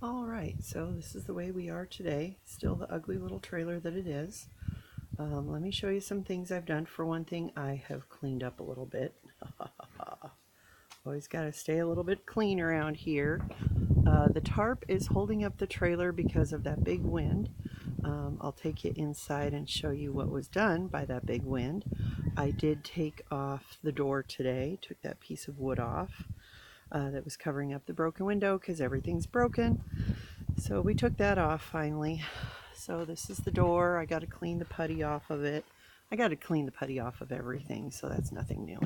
All right, so this is the way we are today. Still the ugly little trailer that it is. Let me show you some things I've done. For one thing, I have cleaned up a little bit. Always got to stay a little bit clean around here. The tarp is holding up the trailer because of that big wind. I'll take you inside and show you what was done by that big wind. I did take off the door today, took that piece of wood off that was covering up the broken window because everything's broken. So we took that off finally. So this is the door. I got to clean the putty off of it. I got to clean the putty off of everything, so that's nothing new.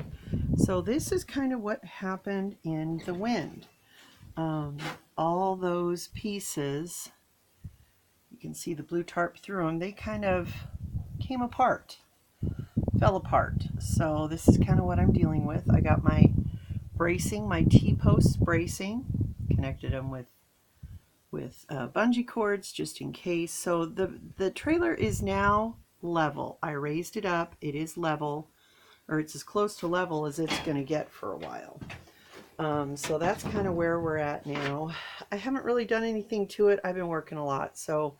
So this is kind of what happened in the wind. All those pieces, you can see the blue tarp through them, they kind of came apart, fell apart. So this is kind of what I'm dealing with. I got my bracing, my T-post bracing, connected them with bungee cords just in case. So the trailer is now level. I raised it up. It is level, or it's as close to level as it's going to get for a while. So that's kind of where we're at now. I haven't really done anything to it. I've been working a lot, so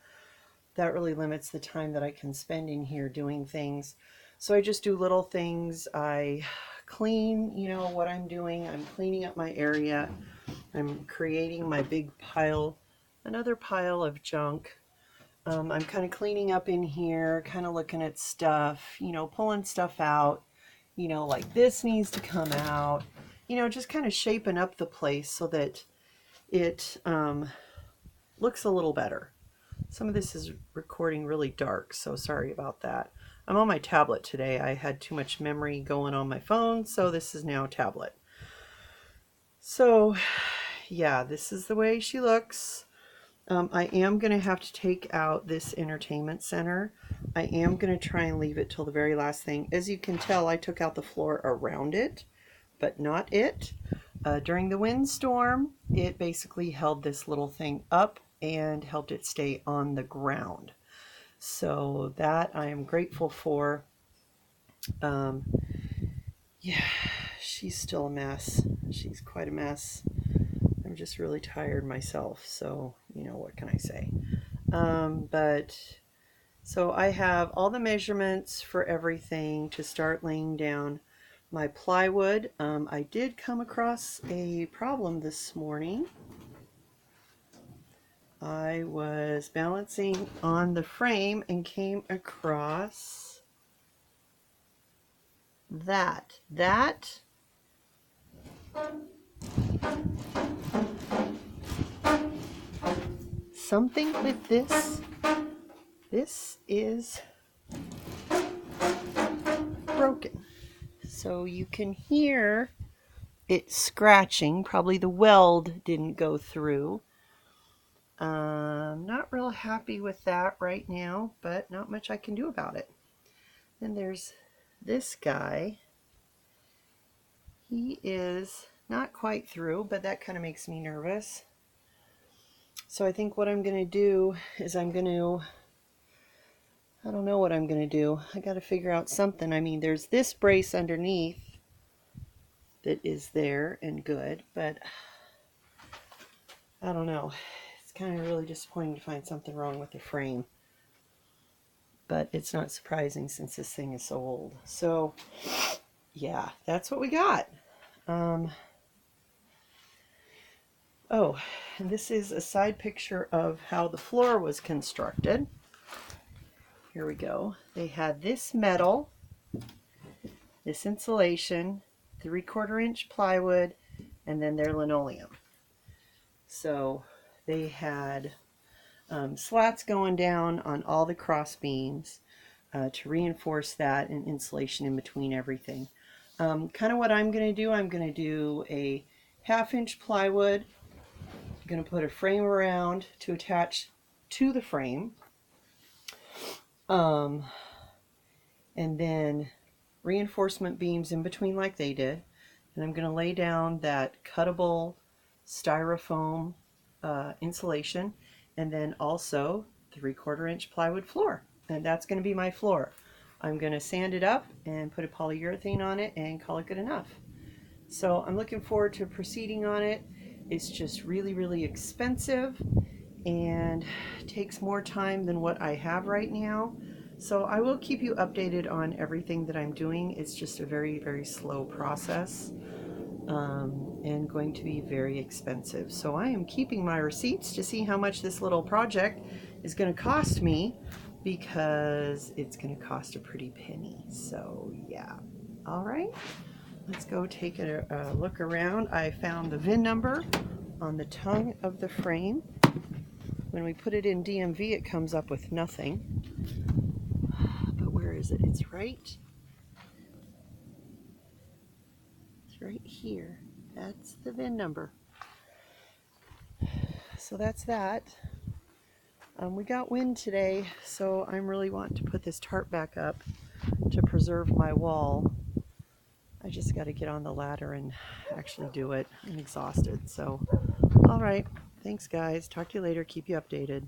that really limits the time that I can spend in here doing things. So I just do little things. I clean, what I'm doing. I'm cleaning up my area. I'm creating my big pile, another pile of junk. I'm kind of cleaning up in here, kind of looking at stuff, pulling stuff out, like this needs to come out, just kind of shaping up the place so that it looks a little better. Some of this is recording really dark, so sorry about that. I'm on my tablet today. I had too much memory going on my phone, so this is now tablet. So yeah, this is the way she looks. I am going to have to take out this entertainment center. I am going to try and leave it till the very last thing. As you can tell, I took out the floor around it, but not it. During the windstorm, it basically held this little thing up and helped it stay on the ground. So that I am grateful for. Um, yeah, she's still a mess. She's quite a mess. I'm just really tired myself, so what can I say? But so I have all the measurements for everything to start laying down my plywood. I did come across a problem this morning. I was balancing on the frame and came across that. Something with this is broken. So you can hear it scratching. Probably the weld didn't go through. Not real happy with that right now, but not much I can do about it. Then there's this guy. He is not quite through, but that kind of makes me nervous. So I think what I'm going to do is I don't know what I'm going to do. I got to figure out something. I mean, there's this brace underneath that is there and good, but I don't know. It's kind of really disappointing to find something wrong with the frame. But it's not surprising since this thing is so old. So, yeah, that's what we got. Oh, and this is a side picture of how the floor was constructed. Here we go. They had this metal, this insulation, 3/4 inch plywood, and then their linoleum. So they had slats going down on all the cross beams to reinforce that and insulation in between everything. Kind of what I'm going to do a 1/2 inch plywood. I'm going to put a frame around to attach to the frame. And then reinforcement beams in between like they did. And I'm going to lay down that cuttable styrofoam insulation, and then also 3/4 inch plywood floor. And that's going to be my floor. I'm going to sand it up and put a polyurethane on it and call it good enough. So I'm looking forward to proceeding on it. It's just really, really expensive. and takes more time than what I have right now. So I will keep you updated on everything that I'm doing. It's just a very, very slow process, and going to be very expensive. So I am keeping my receipts to see how much this little project is going to cost me, because it's going to cost a pretty penny. So yeah. All right, let's go take a look around. I found the VIN number on the tongue of the frame. When we put it in DMV, it comes up with nothing. But where is it? It's right here. That's the VIN number. So that's that. We got wind today, so I'm really wanting to put this tarp back up to preserve my wall. I just got to get on the ladder and actually do it. I'm exhausted. So, all right. Thanks, guys. Talk to you later. Keep you updated.